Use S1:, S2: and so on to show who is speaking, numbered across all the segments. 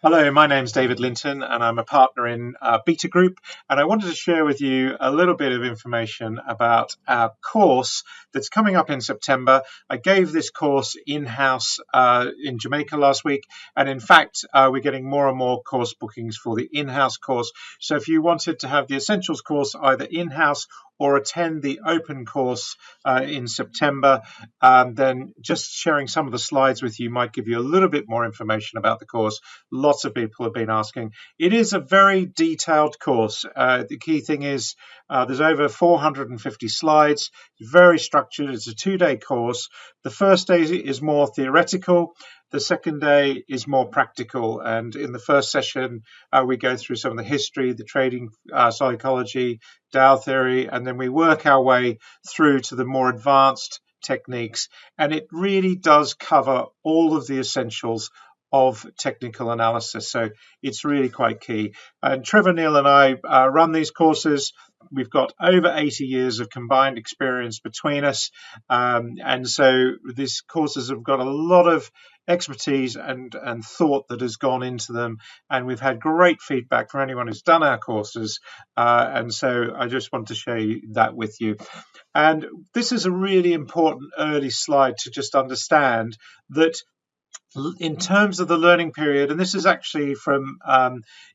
S1: Hello, my name's David Linton, and I'm a partner in Betagroup. And I wanted to share with you a little bit of information about our course that's coming up in September. I gave this course in-house in Jamaica last week, and in fact, we're getting more and more course bookings for the in-house course. So if you wanted to have the Essentials course either in-house or attend the open course in September, then just sharing some of the slides with you might give you a little bit more information about the course. Lots of people have been asking. It is a very detailed course. The key thing is there's over 450 slides, very structured. It's a 2-day course. The first day is more theoretical. The second day is more practical, and in the first session, we go through some of the history, the trading psychology, Dow theory, and then we work our way through to the more advanced techniques. And it really does cover all of the essentials of technical analysis. So it's really quite key. And Trevor, Neil, and I run these courses. We've got over 80 years of combined experience between us. And so these courses have got a lot of expertise and thought that has gone into them. And we've had great feedback from anyone who's done our courses. And so I just want to share that with you. And this is a really important early slide to just understand that in terms of the learning period, and this is actually from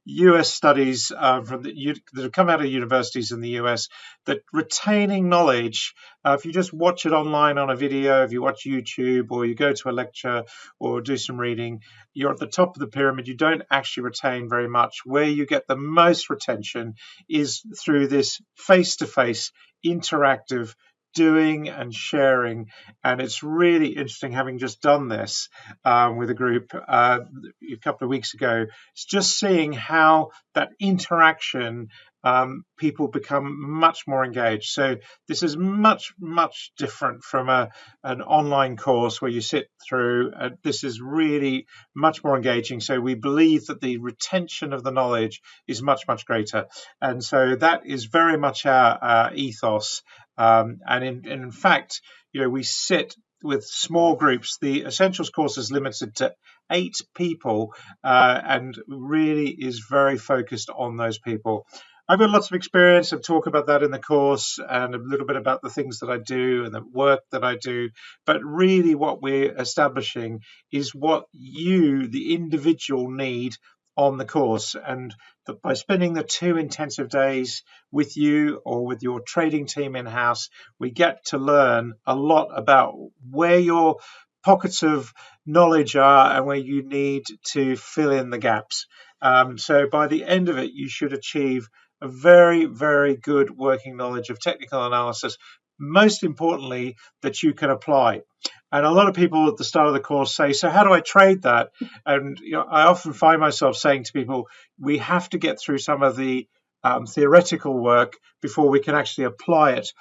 S1: US studies that have come out of universities in the US, that retaining knowledge, if you just watch it online on a video, if you watch YouTube or you go to a lecture or do some reading, you're at the top of the pyramid. You don't actually retain very much. Where you get the most retention is through this face-to-face interactive doing and sharing. And it's really interesting, having just done this with a group a couple of weeks ago. It's just seeing how that interaction, people become much more engaged. So this is much different from an online course where you sit through. This is really much more engaging. So we believe that the retention of the knowledge is much greater. And so that is very much our ethos. And in fact, we sit with small groups. The Essentials course is limited to 8 people and really is very focused on those people. I've got lots of experience and talk about that in the course, and a little bit about the things that I do and the work that I do. But really what we're establishing is what you, the individual, need on the course. And by spending the 2 intensive days with you or with your trading team in-house, we get to learn a lot about where your pockets of knowledge are and where you need to fill in the gaps. So by the end of it, you should achieve a very good working knowledge of technical analysis, most importantly, that you can apply. And a lot of people at the start of the course say, so how do I trade that? And I often find myself saying to people, we have to get through some of the theoretical work before we can actually apply it.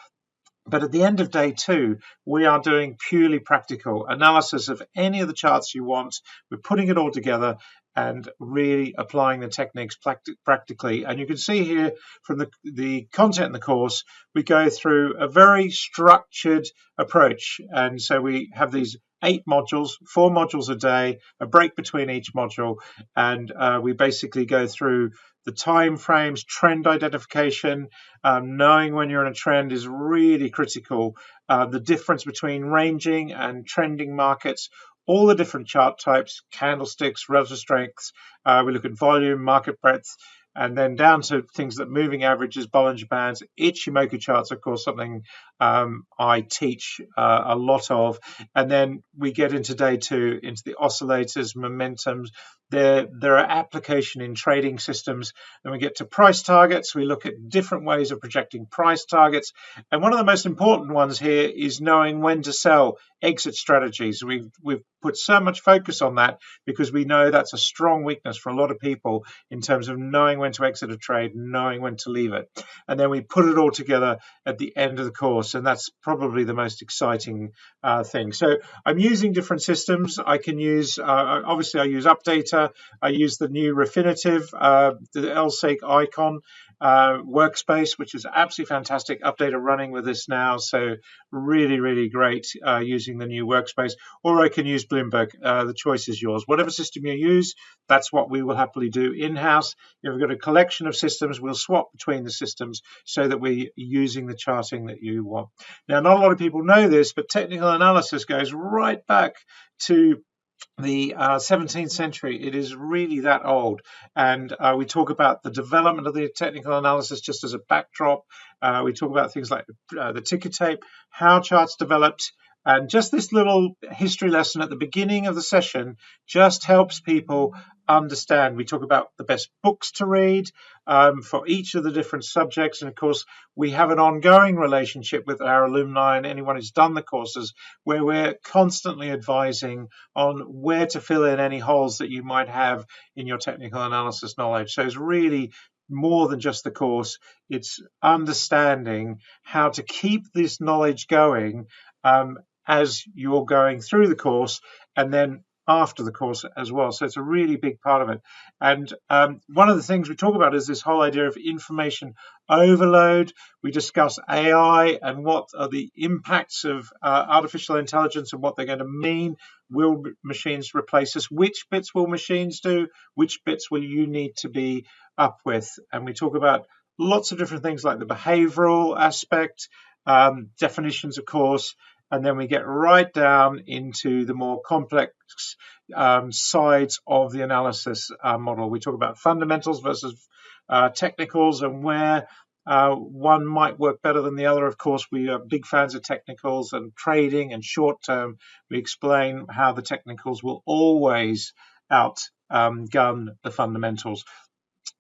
S1: But at the end of day 2, we are doing purely practical analysis of any of the charts you want. We're putting it all together and really applying the techniques practically. And you can see here from the content in the course, we go through a very structured approach. And so we have these 8 modules, 4 modules a day, a break between each module. And we basically go through the time frames, trend identification. Knowing when you're in a trend is really critical. The difference between ranging and trending markets, all the different chart types, candlesticks, relative strengths. We look at volume, market breadth, and then down to things like moving averages, Bollinger Bands, Ichimoku charts, of course, something I teach a lot of. And then we get into day 2, into the oscillators, momentums. There are application in trading systems. Then we get to price targets. We look at different ways of projecting price targets. And one of the most important ones here is knowing when to sell, exit strategies. We've put so much focus on that because we know that's a strong weakness for a lot of people in terms of knowing when to exit a trade, knowing when to leave it. And then we put it all together at the end of the course, and that's probably the most exciting thing. So I'm using different systems. I can use, obviously I use Updater. I use the new Refinitiv, the LSEG icon, workspace, which is absolutely fantastic. Update are running with this now, so really, really great using the new workspace. Or I can use Bloomberg. The choice is yours. Whatever system you use, that's what we will happily do in-house. If we've got a collection of systems, we'll swap between the systems so that we're using the charting that you want. Now, not a lot of people know this, but technical analysis goes right back to the 17th century. It is really that old, and we talk about the development of the technical analysis just as a backdrop. We talk about things like the ticker tape, how charts developed, and just this little history lesson at the beginning of the session just helps people understand. We talk about the best books to read for each of the different subjects, and of course we have an ongoing relationship with our alumni and anyone who's done the courses, where we're constantly advising on where to fill in any holes that you might have in your technical analysis knowledge. So it's really more than just the course. It's understanding how to keep this knowledge going as you're going through the course and then after the course as well. So it's a really big part of it. And one of the things we talk about is this whole idea of information overload. We discuss AI and what are the impacts of artificial intelligence and what they're going to mean. Will machines replace us? Which bits will machines do? Which bits will you need to be up with? And we talk about lots of different things like the behavioral aspect, definitions, of course, and then we get right down into the more complex sides of the analysis model. We talk about fundamentals versus technicals and where one might work better than the other. Of course, we are big fans of technicals and trading and short term. We explain how the technicals will always outgun the fundamentals.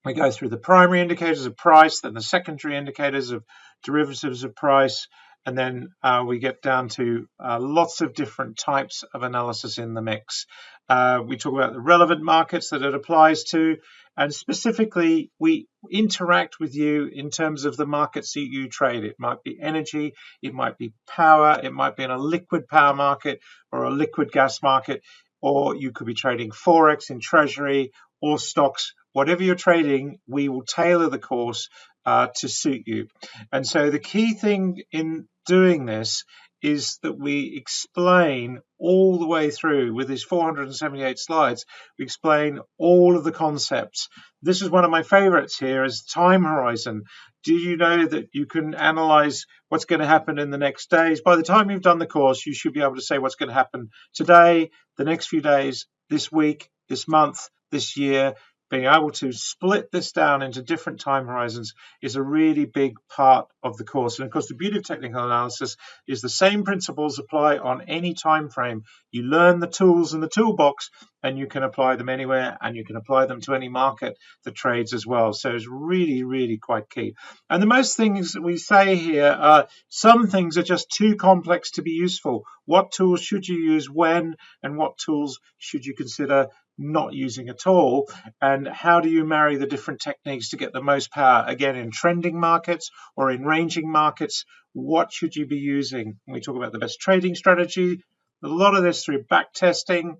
S1: We go through the primary indicators of price, then the secondary indicators of derivatives of price, and then we get down to lots of different types of analysis in the mix. We talk about the relevant markets that it applies to, and specifically we interact with you in terms of the markets that you trade. It might be energy, it might be power, it might be in a liquid power market or a liquid gas market, or you could be trading Forex in treasury or stocks. Whatever you're trading, we will tailor the course to suit you. And so the key thing in doing this is that we explain all the way through with these 478 slides. We explain all of the concepts. This is one of my favorites here, is time horizon. Do you know that you can analyze what's going to happen in the next days? By the time you've done the course, you should be able to say what's going to happen today, the next few days, this week, this month, this year. Being able to split this down into different time horizons is a really big part of the course. And of course, the beauty of technical analysis is the same principles apply on any time frame. You learn the tools in the toolbox and you can apply them anywhere, and you can apply them to any market that trades as well. So it's really, really quite key. And the most things that we say here are some things are just too complex to be useful. What tools should you use when, and what tools should you consider not using at all, and how do you marry the different techniques to get the most power? Again, in trending markets or in ranging markets, what should you be using? We talk about the best trading strategy, a lot of this through back testing.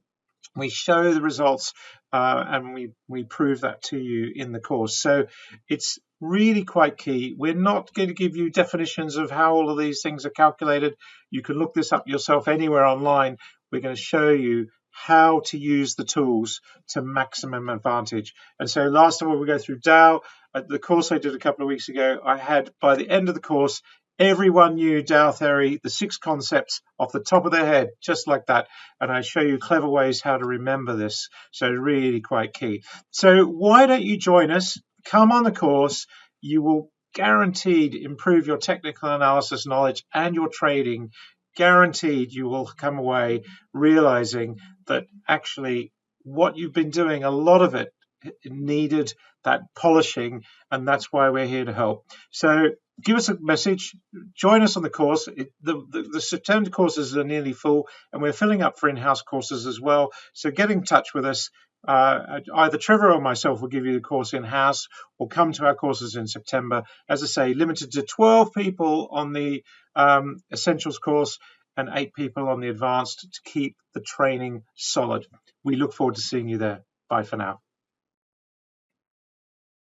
S1: We show the results and we prove that to you in the course. So it's really quite key. We're not going to give you definitions of how all of these things are calculated. You can look this up yourself anywhere online. We're going to show you how to use the tools to maximum advantage. And so last of all, we go through Dow. The course I did a couple of weeks ago, I had, by the end of the course, everyone knew Dow theory, the 6 concepts off the top of their head, just like that. And I show you clever ways how to remember this. So really quite key. So why don't you join us? Come on the course. You will guaranteed improve your technical analysis knowledge and your trading. Guaranteed you will come away realizing that actually what you've been doing, a lot of it needed that polishing, and that's why we're here to help. So give us a message, join us on the course. The September courses are nearly full, and we're filling up for in-house courses as well. So get in touch with us. Either Trevor or myself will give you the course in-house, or come to our courses in September. As I say, limited to 12 people on the Essentials course and 8 people on the Advanced to keep the training solid. We look forward to seeing you there. Bye for now.